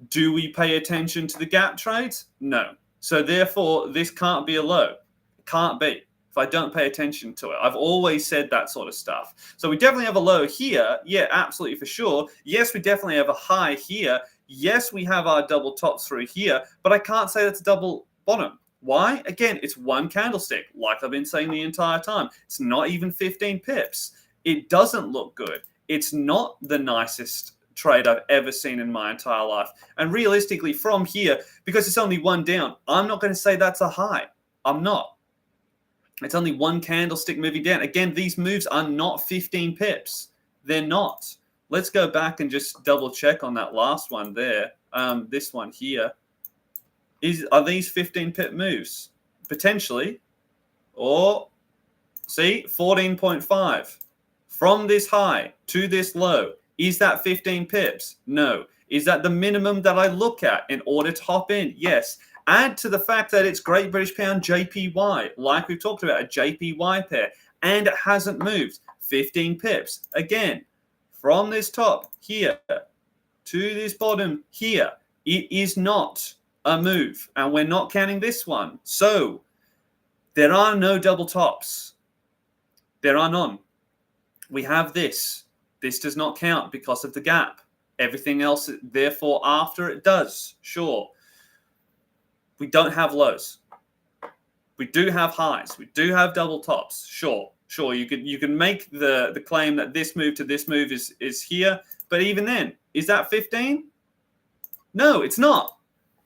Speaker 1: Do we pay attention to the gap trades? No. So therefore, this can't be a low. It can't be if I don't pay attention to it. I've always said that sort of stuff. So we definitely have a low here. Yeah, absolutely for sure. Yes, we definitely have a high here. Yes, we have our double tops through here, but I can't say that's a double bottom. Why? Again, it's one candlestick, like I've been saying the entire time. It's not even 15 pips. It doesn't look good. It's not the nicest trade I've ever seen in my entire life. And realistically, from here, because it's only one down, I'm not going to say that's a high. I'm not. It's only one candlestick moving down. Again, these moves are not 15 pips. They're not. Let's go back and just double check on that last one there. This one here. Are these 15 pip moves? Potentially. Or, see, 14.5. From this high to this low. Is that 15 pips? No. Is that the minimum that I look at in order to hop in? Yes. Add to the fact that it's Great British Pound JPY, like we've talked about, a JPY pair, and it hasn't moved. 15 pips. Again, from this top here to this bottom here, it is not a move, and we're not counting this one. So there are no double tops. There are none. We have this. This does not count because of the gap. Everything else, therefore, after it does. Sure. We don't have lows. We do have highs. We do have double tops. Sure. You can make the claim that this move to this move is here. But even then, is that 15? No, it's not.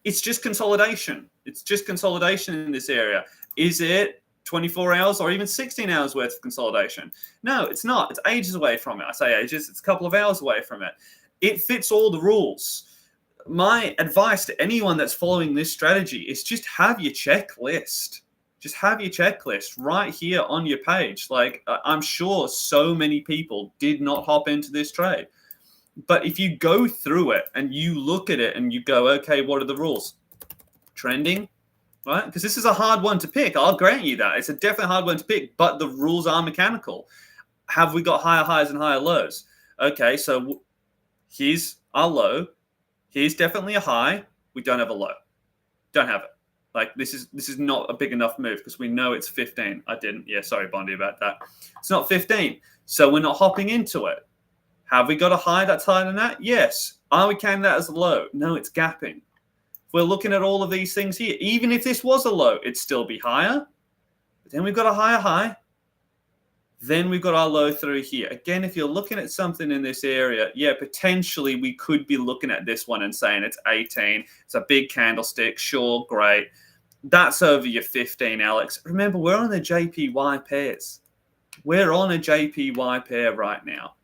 Speaker 1: It's just consolidation. It's just consolidation in this area. Is it 24 hours or even 16 hours worth of consolidation? No, it's not. It's ages away from it. I say ages. It's a couple of hours away from it. It fits all the rules. My advice to anyone that's following this strategy is just have your checklist. Just have your checklist right here on your page. Like, I'm sure so many people did not hop into this trade. But if you go through it and you look at it and you go, okay, what are the rules? Trending, right? Because this is a hard one to pick. I'll grant you that. It's a definitely hard one to pick, but the rules are mechanical. Have we got higher highs and higher lows? Okay, so here's our low. Here's definitely a high. We don't have a low. Don't have it. Like, this is not a big enough move because we know it's 15. I didn't. Yeah, sorry, Bondi, about that. It's not 15. So we're not hopping into it. Have we got a high that's higher than that? Yes. Are we counting that as a low? No, it's gapping. If we're looking at all of these things here, even if this was a low, it'd still be higher. But then we've got a higher high. Then we've got our low through here. Again, if you're looking at something in this area, yeah, potentially we could be looking at this one and saying it's 18. It's a big candlestick. Sure, great. That's over your 15, Alex. Remember, we're on the JPY pairs. We're on a JPY pair right now.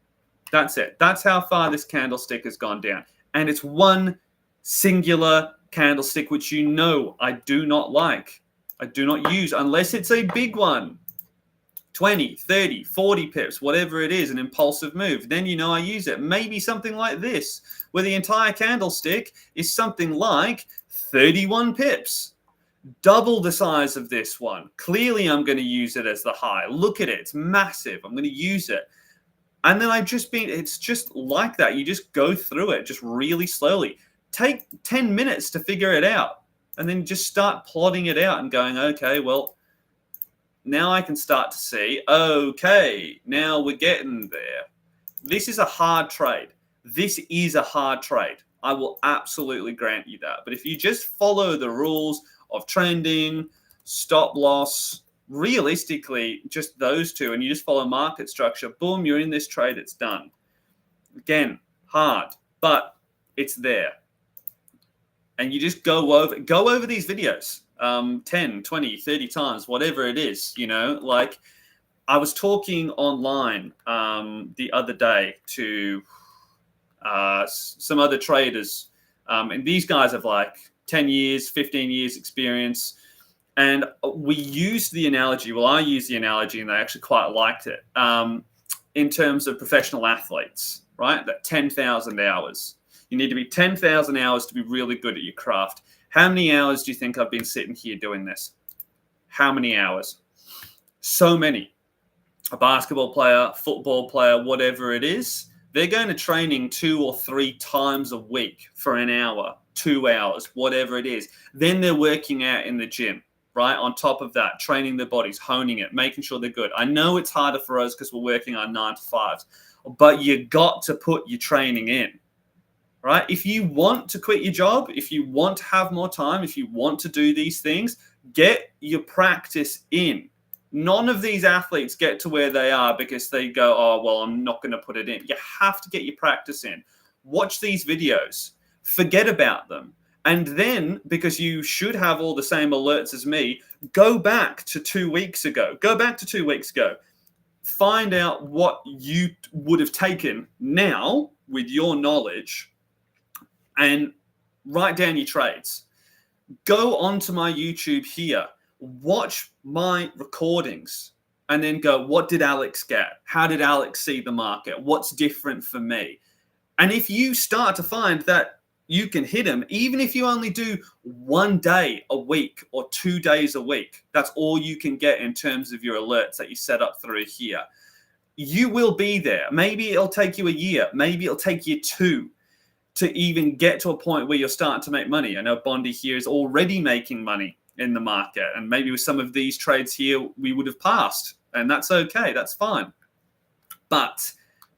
Speaker 1: That's it. That's how far this candlestick has gone down. And it's one singular candlestick, which you know I do not like. I do not use unless it's a big one. 20, 30, 40 pips, whatever it is, an impulsive move. Then you know I use it. Maybe something like this, where the entire candlestick is something like 31 pips. Double the size of this one. Clearly, I'm going to use it as the high. Look at it. It's massive. I'm going to use it. And then it's just like that. You just go through it just really slowly. Take 10 minutes to figure it out. And then just start plotting it out and going, okay, well, now I can start to see, okay, now we're getting there. This is a hard trade. This is a hard trade. I will absolutely grant you that. But if you just follow the rules of trending, stop loss, realistically, just those two, and you just follow market structure, boom, you're in this trade, it's done. Again, hard, but it's there. And you just go over these videos 10, 20, 30 times, whatever it is, like I was talking online the other day to some other traders, and these guys have like 10 years, 15 years experience. And we used the analogy, well, I used the analogy and they actually quite liked it, in terms of professional athletes, right? That 10,000 hours. You need to be 10,000 hours to be really good at your craft. How many hours do you think I've been sitting here doing this? How many hours? So many. A basketball player, football player, whatever it is, they're going to training 2 or 3 times a week for an hour, 2 hours, whatever it is. Then they're working out in the gym, right? On top of that, training their bodies, honing it, making sure they're good. I know it's harder for us because we're working on 9 to 5s, but you got to put your training in, right? If you want to quit your job, if you want to have more time, if you want to do these things, get your practice in. None of these athletes get to where they are because they go, oh, well, I'm not going to put it in. You have to get your practice in. Watch these videos. Forget about them. And then, because you should have all the same alerts as me, go back to 2 weeks ago. Go back to 2 weeks ago. Find out what you would have taken now with your knowledge and write down your trades. Go onto my YouTube here. Watch my recordings and then go, what did Alex get? How did Alex see the market? What's different for me? And if you start to find that you can hit them, even if you only do 1 day a week or 2 days a week, that's all you can get in terms of your alerts that you set up through here. You will be there. Maybe it'll take you a year. Maybe it'll take you 2 to even get to a point where you're starting to make money. I know Bondi here is already making money in the market, and maybe with some of these trades here we would have passed, and that's okay, that's fine. But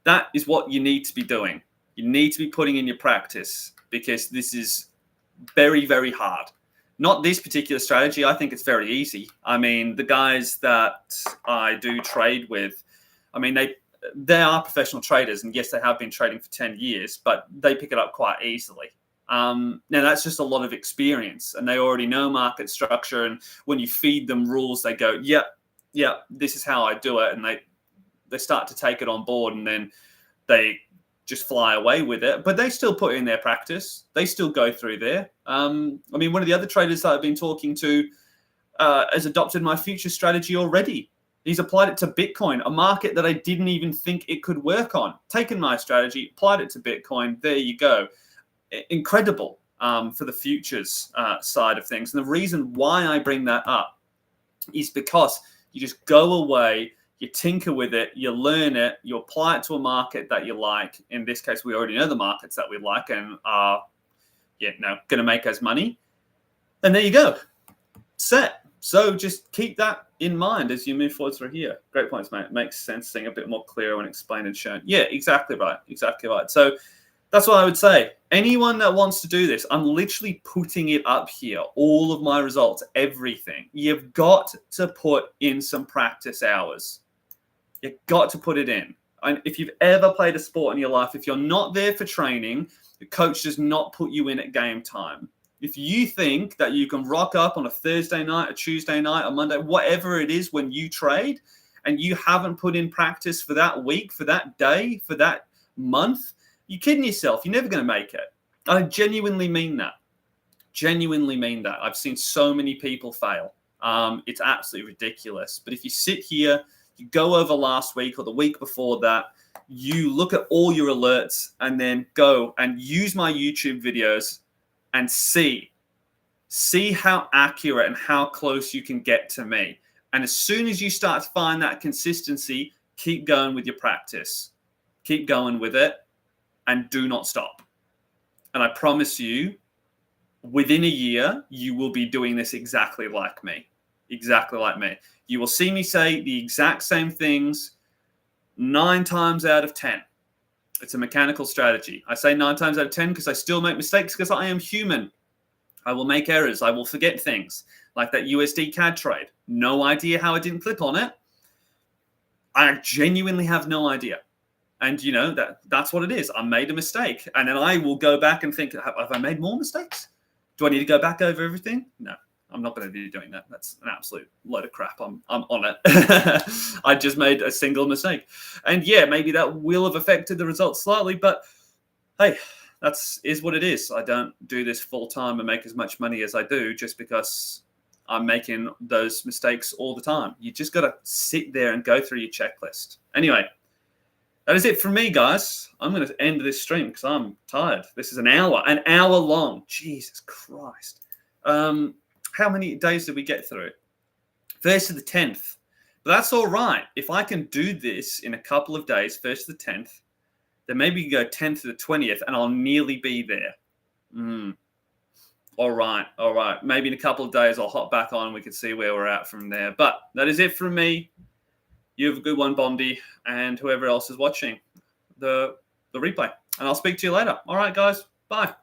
Speaker 1: that is what you need to be doing. You need to be putting in your practice, because this is very, very hard. Not this particular strategy. I think it's very easy. I mean, the guys that I do trade with, I mean, they are professional traders, and yes, they have been trading for 10 years, but they pick it up quite easily. Now, that's just a lot of experience, and they already know market structure. And when you feed them rules, they go, yeah, this is how I do it. And they start to take it on board, and then they just fly away with it. But they still put in their practice. They still go through there. I mean, one of the other traders that I've been talking to has adopted my future strategy already. He's applied it to Bitcoin, a market that I didn't even think it could work on. Taken my strategy, applied it to Bitcoin. There you go. Incredible for the futures side of things. And the reason why I bring that up is because you just go away, you tinker with it, you learn it, you apply it to a market that you like. In this case, we already know the markets that we like and are going to make us money. And there you go. Set. So just keep that in mind as you move forward through here. Great points, mate. It makes sense, seeing a bit more clear when explained and shown. Yeah, exactly right. Exactly right. So that's what I would say. Anyone that wants to do this, I'm literally putting it up here. All of my results, everything. You've got to put in some practice hours. You've got to put it in. And if you've ever played a sport in your life, if you're not there for training, the coach does not put you in at game time. If you think that you can rock up on a Thursday night, a Tuesday night, a Monday, whatever it is when you trade, and you haven't put in practice for that week, for that day, for that month, you're kidding yourself. You're never going to make it. I genuinely mean that. Genuinely mean that. I've seen so many people fail. It's absolutely ridiculous. But if you sit here, you go over last week or the week before that, you look at all your alerts and then go and use my YouTube videos and see how accurate and how close you can get to me. And as soon as you start to find that consistency, keep going with your practice. Keep going with it and do not stop. And I promise you, within a year, you will be doing this exactly like me. Exactly like me. You will see me say the exact same things 9 times out of 10. It's a mechanical strategy. I say 9 times out of 10 because I still make mistakes, because I am human. I will make errors. I will forget things, like that USD CAD trade. No idea how I didn't click on it. I genuinely have no idea. And that's what it is. I made a mistake. And then I will go back and think, have I made more mistakes? Do I need to go back over everything? No, I'm not going to be doing that. That's an absolute load of crap. I'm on it. I just made a single mistake. And yeah, maybe that will have affected the results slightly, but hey, is what it is. I don't do this full time and make as much money as I do just because I'm making those mistakes all the time. You just got to sit there and go through your checklist. Anyway, that is it from me, guys. I'm going to end this stream because I'm tired. This is an hour long. Jesus Christ. How many days did we get through? First to the 10th. But that's all right. If I can do this in a couple of days, first to the 10th, then maybe you go 10th to the 20th, and I'll nearly be there. All right. Maybe in a couple of days, I'll hop back on and we can see where we're at from there. But that is it from me. You have a good one, Bondi, and whoever else is watching the replay. And I'll speak to you later. All right, guys. Bye.